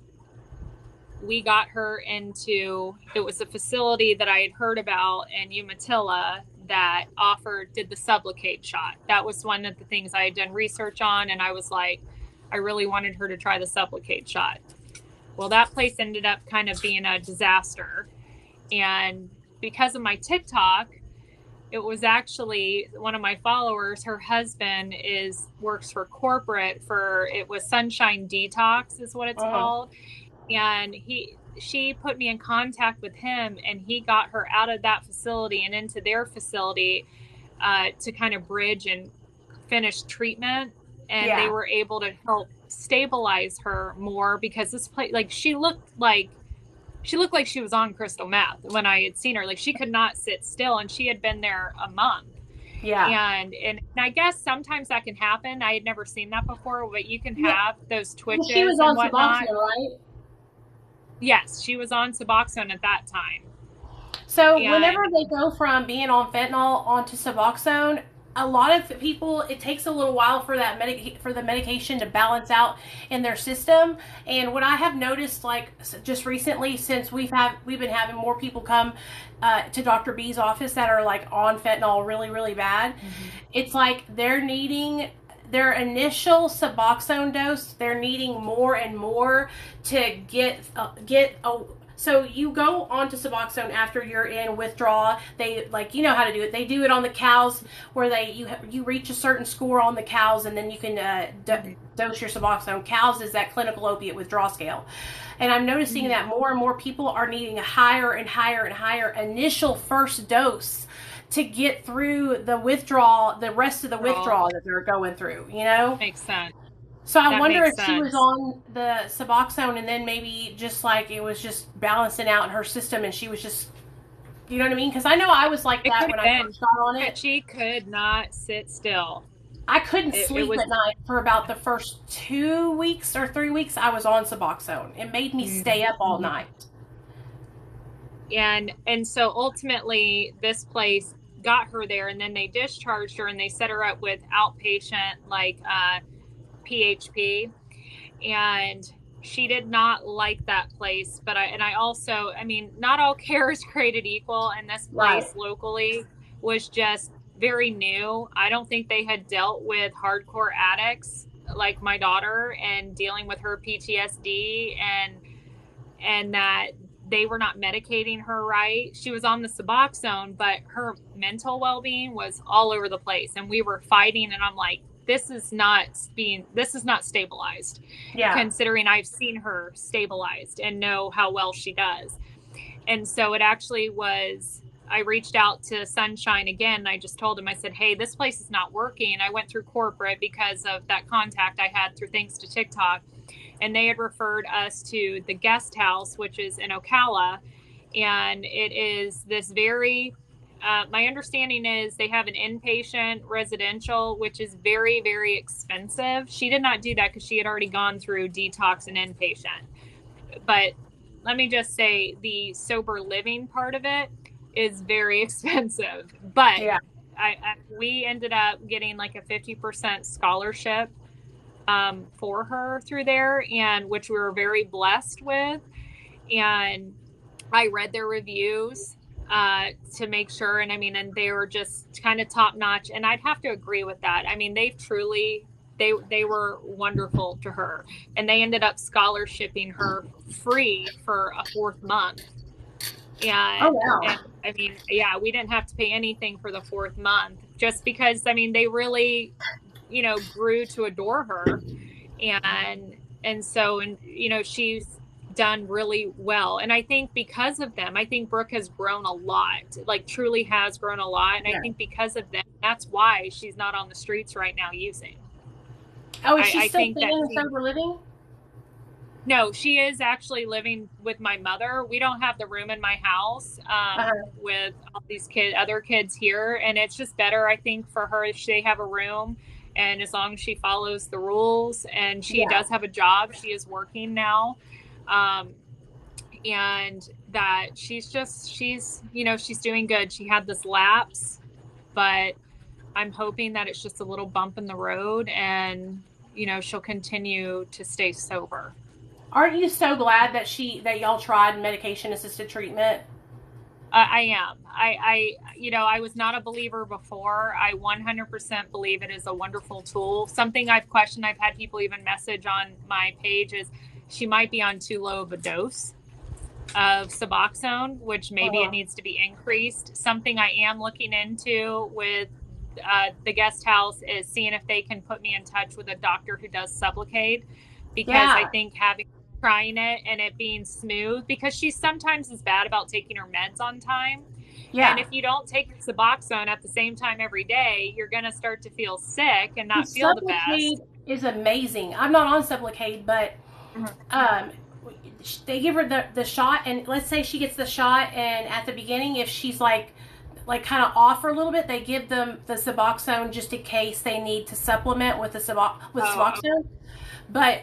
we got her into, it was a facility that I had heard about in Umatilla that did the Sublocade shot. That was one of the things I had done research on, and I was like, I really wanted her to try the Supplicate shot. Well, that place ended up kind of being a disaster. And because of my TikTok, it was actually one of my followers, her husband works for corporate it was Sunshine Detox is what it's called. And she put me in contact with him, and he got her out of that facility and into their facility to kind of bridge and finish treatment. And they were able to help stabilize her more, because this place, like, she looked like she was on crystal meth when I had seen her. Like, she could not sit still, and she had been there a month. Yeah. And I guess sometimes that can happen. I had never seen that before, but you can have those twitches. She was on Suboxone, right? Yes, she was on Suboxone at that time. So whenever they go from being on fentanyl onto Suboxone, a lot of people, it takes a little while for the medication to balance out in their system. And what I have noticed, like, just recently, since we've been having more people come to Dr. B's office that are like on fentanyl really, really bad, it's like they're needing their initial Suboxone dose. They're needing more and more to get so you go on to Suboxone after you're in withdrawal. They, like, you know how to do it. They do it on the cows, where you reach a certain score on the cows, and then you can dose your Suboxone. Cows is that clinical opiate withdrawal scale. And I'm noticing that more and more people are needing a higher and higher and higher initial first dose to get through the withdrawal, the rest of the withdrawal that they're going through, you know? Makes sense. So I wonder if she was on the Suboxone, and then maybe just like it was just balancing out in her system, and she was just, you know what I mean? Because I know I was like that when I first got on it. She could not sit still. I couldn't sleep at night for about the first 2 weeks or 3 weeks I was on Suboxone. It made me stay up all night. And so ultimately this place got her there, and then they discharged her, and they set her up with outpatient, like, PHP, and she did not like that place. But I also, I mean, not all care is created equal, and this place locally was just very new. I don't think they had dealt with hardcore addicts like my daughter, and dealing with her PTSD, and that they were not medicating her right. She was on the Suboxone, but her mental well-being was all over the place, and we were fighting, and I'm like, this is not stabilized. Considering I've seen her stabilized and know how well she does. And so it actually was, I reached out to Sunshine again, and I just told him, I said, hey, this place is not working. I went through corporate because of that contact I had through thanks to TikTok, and they had referred us to the guest house, which is in Ocala. And it is this very, my understanding is they have an inpatient residential, which is very, very expensive. She did not do that because she had already gone through detox and inpatient. But let me just say, the sober living part of it is very expensive. But we ended up getting like a 50% scholarship for her through there, and which we were very blessed with. And I read their reviews to make sure. And I mean, and they were just kind of top notch. And I'd have to agree with that. I mean, they were wonderful to her, and they ended up scholarshiping her free for a 4th month. And, and I mean, we didn't have to pay anything for the 4th month, just because, I mean, they really, you know, grew to adore her. And so, and, you know, she's done really well. And I think because of them, I think Brooke has grown a lot, like truly has grown a lot. And I think because of them, that's why she's not on the streets right now using. Oh, is she still staying in sober living? No, she is actually living with my mother. We don't have the room in my house with all these other kids here. And it's just better, I think, for her if they have a room, and as long as she follows the rules, and she does have a job, she is working now. And that she's you know, she's doing good. She had this lapse, but I'm hoping that it's just a little bump in the road, and, you know, she'll continue to stay sober. Aren't you so glad that y'all tried medication assisted treatment? I am. I was not a believer before. I 100% believe it is a wonderful tool. Something I've questioned, I've had people even message on my page, is she might be on too low of a dose of Suboxone, which maybe it needs to be increased. Something I am looking into with the guest house is seeing if they can put me in touch with a doctor who does Sublocade, because I think trying it and it being smooth, because she sometimes is bad about taking her meds on time. Yeah. And if you don't take Suboxone at the same time every day, you're going to start to feel sick and not feel the best. Is amazing. I'm not on Sublocade, but they give her the shot, and let's say she gets the shot, and at the beginning, if she's like kind of off for a little bit, they give them the Suboxone just in case they need to supplement with Suboxone. But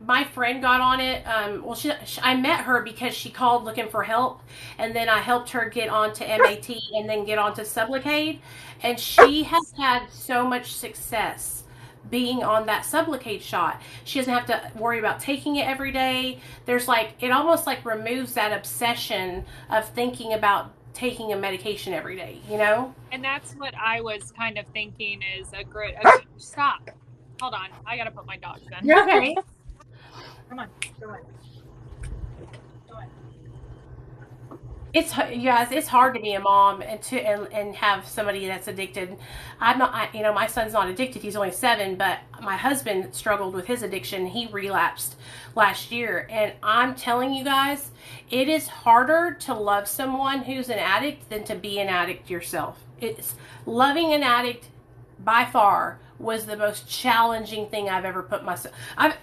my friend got on it. I met her because she called looking for help, and then I helped her get onto MAT and then get onto Sublocade, and she has had so much success being on that Sublocade shot. She doesn't have to worry about taking it every day. There's it almost removes that obsession of thinking about taking a medication every day, And that's what I was kind of thinking is a great... Stop. Hold on. I got to put my dogs in. You're okay. Come on. Go ahead. It's hard to be a mom and have somebody that's addicted. My son's not addicted. He's only 7, but my husband struggled with his addiction. He relapsed last year, and I'm telling you guys, it is harder to love someone who's an addict than to be an addict yourself. It's loving an addict by far was the most challenging thing I've ever put myself. I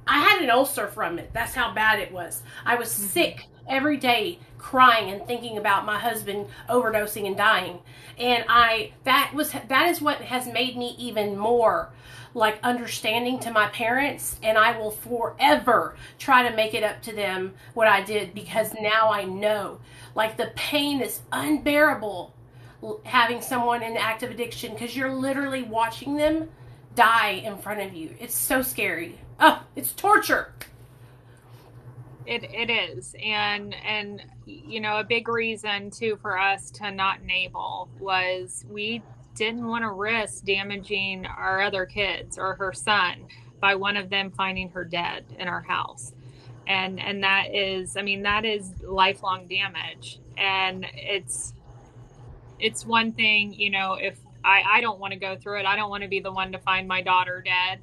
had an ulcer from it. That's how bad it was. I was sick every day, crying and thinking about my husband overdosing and dying. And that is what has made me even more understanding to my parents, and I will forever try to make it up to them what I did, because now I know the pain is unbearable having someone in active addiction, because you're literally watching them die in front of you. It's so scary. Oh, it's torture. It is. And a big reason too for us to not enable was we didn't want to risk damaging our other kids or her son by one of them finding her dead in our house. And that is lifelong damage. And it's one thing, if I don't want to go through it, I don't want to be the one to find my daughter dead,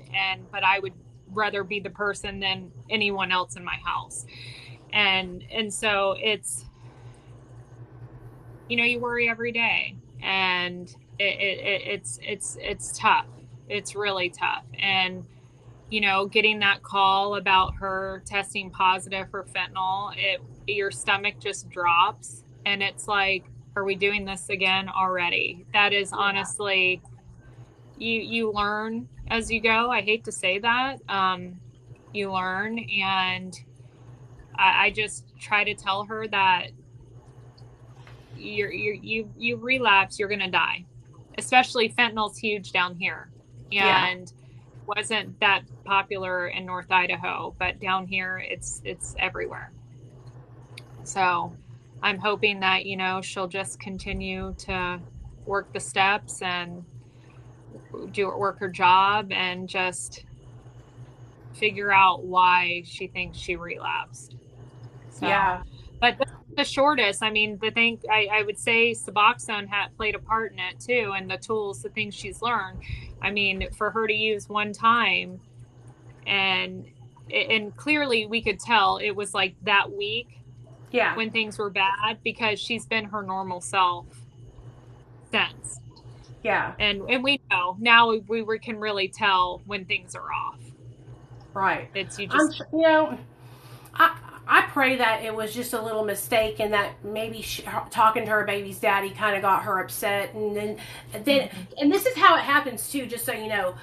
but I would rather be the person than anyone else in my house. And so it's, you worry every day, and it's tough. It's really tough. And, getting that call about her testing positive for fentanyl, your stomach just drops, and it's like, are we doing this again already? That is honestly, you learn as you go. I hate to say that. You learn, and I just try to tell her that you relapse, you're going to die. Especially fentanyl's huge down here, and wasn't that popular in North Idaho, but down here it's everywhere. So I'm hoping that, she'll just continue to work the steps and work her job and just figure out why she thinks she relapsed. So, but the shortest, the thing I would say Suboxone played a part in it too, and the tools, the things she's learned. For her to use one time, and clearly we could tell it was that week. Yeah. When things were bad, because she's been her normal self since. Yeah. And we know now we can really tell when things are off. Right. It's you just I pray that it was just a little mistake, and that maybe talking to her baby's daddy kind of got her upset, and then and this is how it happens too, just so you know.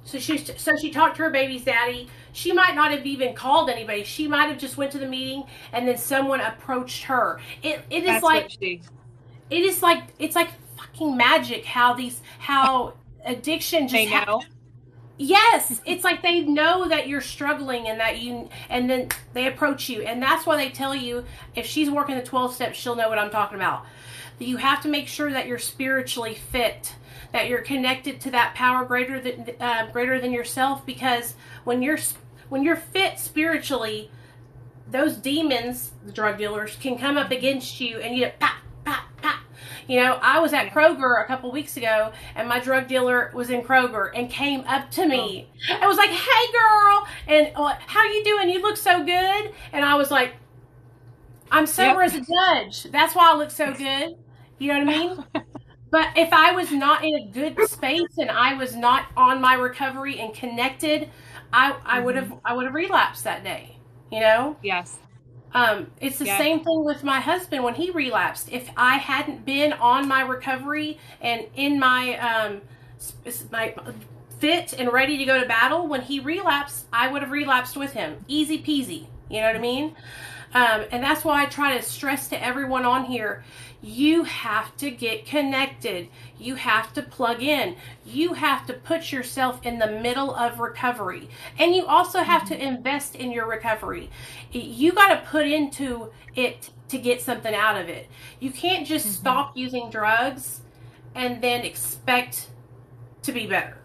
So she talked to her baby's daddy. She might not have even called anybody. She might have just went to the meeting, and then someone approached her. It is it's like fucking magic how addiction just happens. Yes, it's like they know that you're struggling and that you, and then they approach you. And that's why they tell you, if she's working the 12 steps, she'll know what I'm talking about. You have to make sure that you're spiritually fit, that you're connected to that power greater than yourself, because when you're fit spiritually, those demons, the drug dealers, can come up against you and you pop, pop, pop. You know, I was at Kroger a couple weeks ago, and my drug dealer was in Kroger and came up to me. I was like, "Hey, girl," and how you doing? You look so good. And I was like, "I'm sober as a judge. That's why I look so good." You know what I mean? But if I was not in a good space and I was not on my recovery and connected, I would have relapsed that day. You know? Yes. It's the same thing with my husband when he relapsed. If I hadn't been on my recovery and in my fit and ready to go to battle, when he relapsed, I would have relapsed with him. Easy peasy. You know what I mean? And that's why I try to stress to everyone on here, you have to get connected. You have to plug in. You have to put yourself in the middle of recovery. And you also have to invest in your recovery. You got to put into it to get something out of it. You can't just stop using drugs and then expect to be better.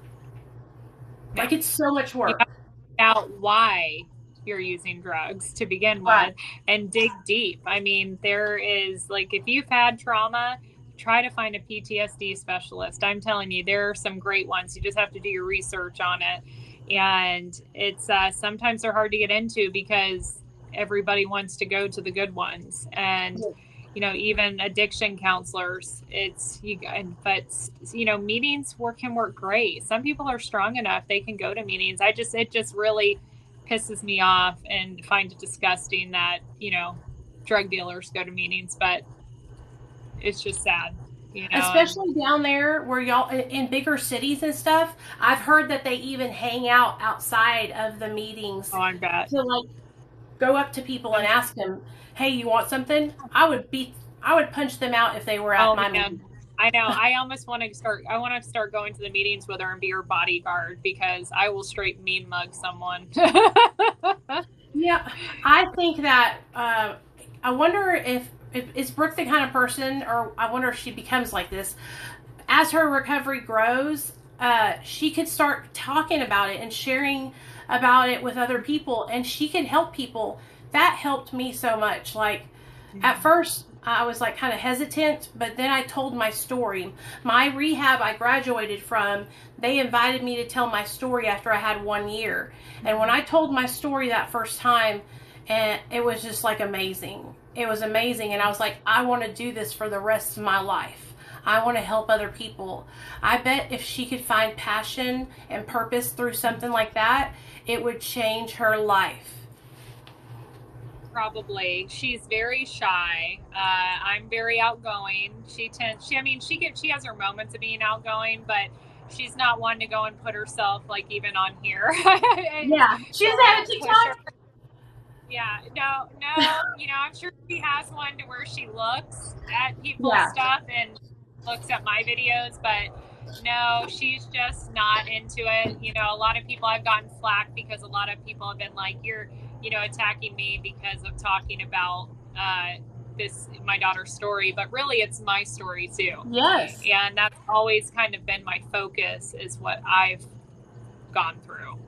Like, it's so much work. You have to find out why you're using drugs to begin with and dig deep. I mean, there is, like, if you've had trauma, try to find a PTSD specialist. I'm telling you, there are some great ones. You just have to do your research on it. And it's sometimes they're hard to get into because everybody wants to go to the good ones. And you know, even addiction counselors, but you know, meetings can work great. Some people are strong enough, they can go to meetings. It just really pisses me off and find it disgusting that, you know, drug dealers go to meetings, but it's just sad, you know. Especially down there where y'all in bigger cities and stuff. I've heard that they even hang out outside of the meetings. Oh, I bet. To like go up to people and ask them, "Hey, you want something?" I would punch them out if they were at my meeting. I know. I almost want to start going to the meetings with her and be her bodyguard, because I will straight mean mug someone. Yeah, I think that I wonder if is Brooke the kind of person, or I wonder if she becomes like this as her recovery grows. She could start talking about it and sharing about it with other people, and she can help people. That helped me so much. Like, at first I was like kind of hesitant, but then I told my story. My rehab I graduated from, they invited me to tell my story after I had 1 year. And when I told my story that first time, and it was just like amazing. It was amazing. And I was like, I want to do this for the rest of my life. I want to help other people. I bet if she could find passion and purpose through something like that, it would change her life. Probably. She's very shy. I'm very outgoing. She has her moments of being outgoing, but she's not one to go and put herself like even on here. Yeah, she doesn't have a TikTok. Yeah, no, you know, I'm sure she has one to where she looks at people's stuff and looks at my videos, but no, she's just not into it. You know, a lot of people, I've gotten flack because a lot of people have been like, you're, you know, attacking me because of talking about my daughter's story, but really it's my story too. Yes. And that's always kind of been my focus, is what I've gone through.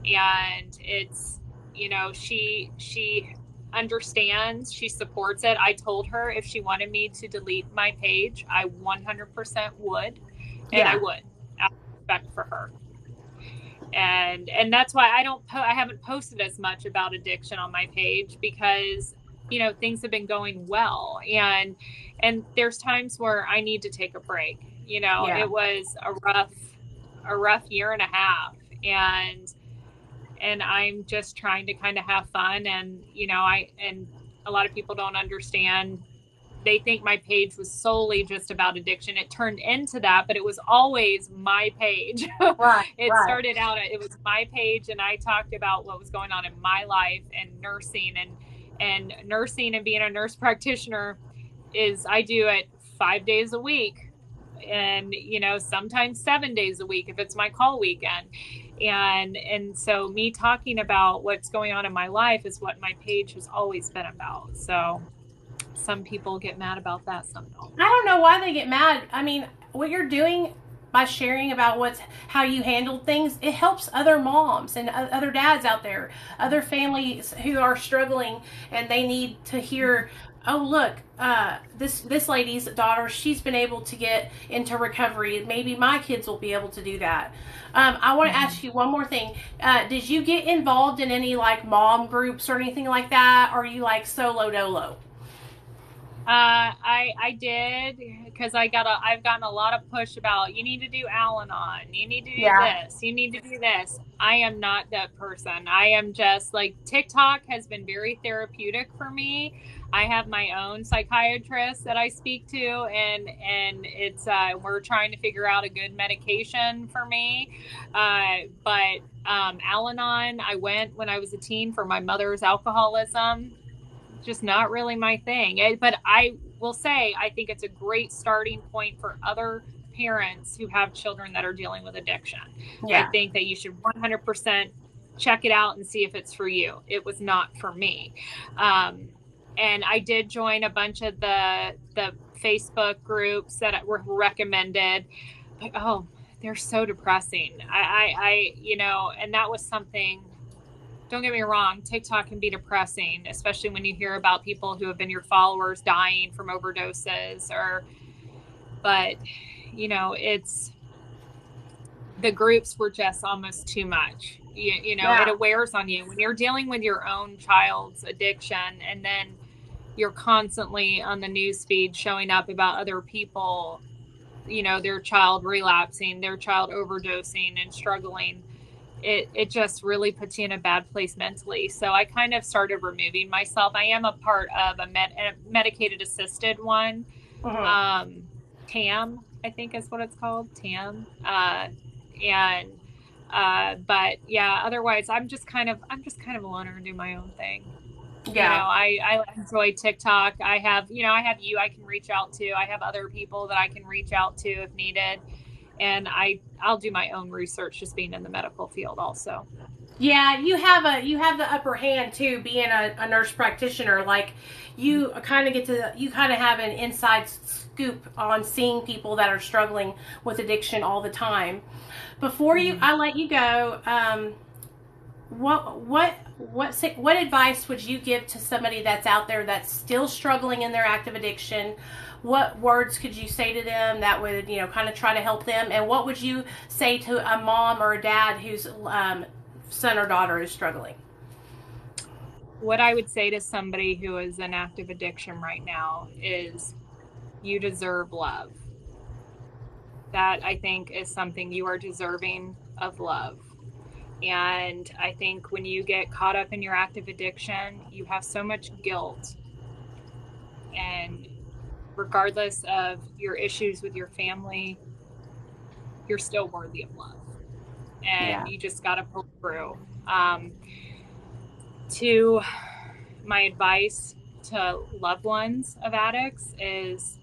And it's, you know, she understands, she supports it. I told her if she wanted me to delete my page, I 100% would, and I would, out of respect for her. And that's why I haven't posted as much about addiction on my page, because, you know, things have been going well, and there's times where I need to take a break. You know, it was a rough year and a half, and I'm just trying to kind of have fun. And, you know, and a lot of people don't understand. They think my page was solely just about addiction. It turned into that, but it was always my page. Started out, it was my page, and I talked about what was going on in my life and nursing, and nursing and being a nurse practitioner I do it 5 days a week. and, you know, sometimes 7 days a week if it's my call weekend. And so me talking about what's going on in my life is what my page has always been about. So some people get mad about that, some don't. I don't know why they get mad. I mean, what you're doing by sharing about how you handled things, it helps other moms and other dads out there, other families who are struggling, and they need to hear, oh look, this lady's daughter, she's been able to get into recovery. Maybe my kids will be able to do that. I want to ask you one more thing. Did you get involved in any like mom groups or anything like that? Or are you like solo dolo? I did, because I've gotten a lot of push about, you need to do Al-Anon, you need to do this, you need to do this. I am not that person. I am just like, TikTok has been very therapeutic for me. I have my own psychiatrist that I speak to, and it's we're trying to figure out a good medication for me. But Al-Anon, I went when I was a teen for my mother's alcoholism. Just not really my thing. But I will say, I think it's a great starting point for other parents who have children that are dealing with addiction. Yeah. I think that you should 100% check it out and see if it's for you. It was not for me. And I did join a bunch of the Facebook groups that were recommended. But, oh, they're so depressing. I you know, and that was something. Don't get me wrong, TikTok can be depressing, especially when you hear about people who have been your followers dying from overdoses, but you know, the groups were just almost too much. You know, yeah. It wears on you when you're dealing with your own child's addiction, and then you're constantly on the news feed showing up about other people, you know, their child relapsing, their child overdosing and struggling. It just really puts you in a bad place mentally. So I kind of started removing myself. I am a part of a medicated assisted one. TAM, I think is what it's called, TAM. But yeah, otherwise I'm just kind of a loner and do my own thing. Yeah. You know, I enjoy TikTok. I have you I can reach out to. I have other people that I can reach out to if needed. And I'll do my own research, just being in the medical field also. Yeah, you have the upper hand too, being a nurse practitioner. Like you kind of have an inside scoop on seeing people that are struggling with addiction all the time. Before I let you go, what advice would you give to somebody that's out there that's still struggling in their active addiction? What words could you say to them that would, kind of try to help them? And what would you say to a mom or a dad whose son or daughter is struggling? What I would say to somebody who is in active addiction right now is, you deserve love. That, I think, is something, you are deserving of love. And I think when you get caught up in your active addiction, you have so much guilt. And regardless of your issues with your family, you're still worthy of love. And you just got to pull through. To my advice to loved ones of addicts is,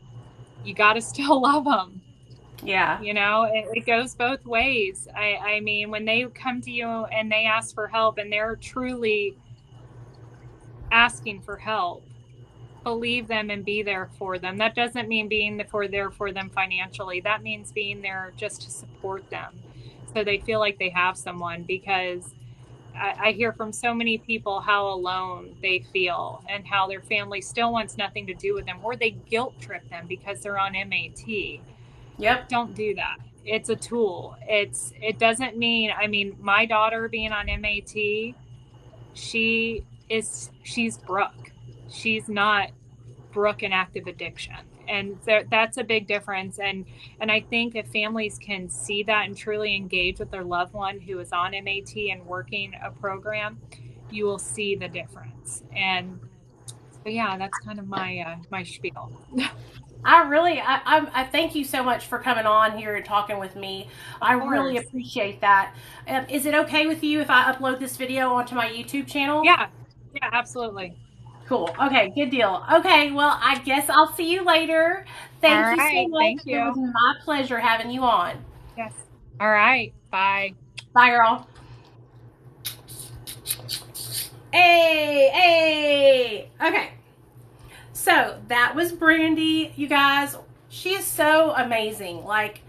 you got to still love them. Yeah. You know, it goes both ways. I mean, when they come to you and they ask for help and they're truly asking for help, believe them and be there for them. That doesn't mean being there for them financially. That means being there just to support them, so they feel like they have someone. Because I hear from so many people how alone they feel and how their family still wants nothing to do with them, or they guilt trip them because they're on MAT. Yep. Don't do that. It's a tool. It doesn't mean, my daughter being on MAT, she's Brooke. She's not Brooke in active addiction. And that's a big difference. And I think if families can see that and truly engage with their loved one who is on MAT and working a program, you will see the difference. And so, yeah, that's kind of my spiel. I thank you so much for coming on here and talking with me. I really appreciate that. Is it okay with you if I upload this video onto my YouTube channel? Yeah, absolutely. Cool. Okay, good deal. Okay, well, I guess I'll see you later. All Thank you so right. much. Thank It was you. my pleasure having you on. Yes. All right. Bye. Bye, girl. Hey, hey. Okay. So that was Brandi, you guys. She is so amazing. Like,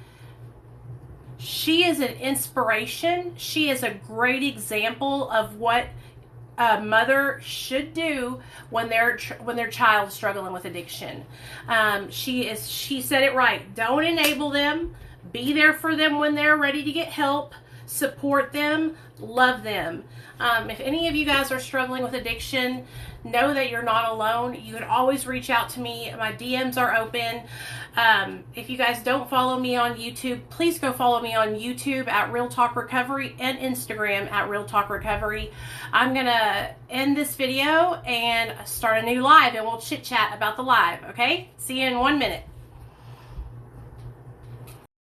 she is an inspiration. She is a great example of what a mother should do when their child's struggling with addiction. She said it right. Don't enable them. Be there for them when they're ready to get help. Support them. Love them. If any of you guys are struggling with addiction, know that you're not alone. You can always reach out to me. My DMs are open. If you guys don't follow me on YouTube, please go follow me on YouTube at Real Talk Recovery and Instagram at Real Talk Recovery. I'm going to end this video and start a new live, and we'll chit chat about the live, okay? See you in 1 minute.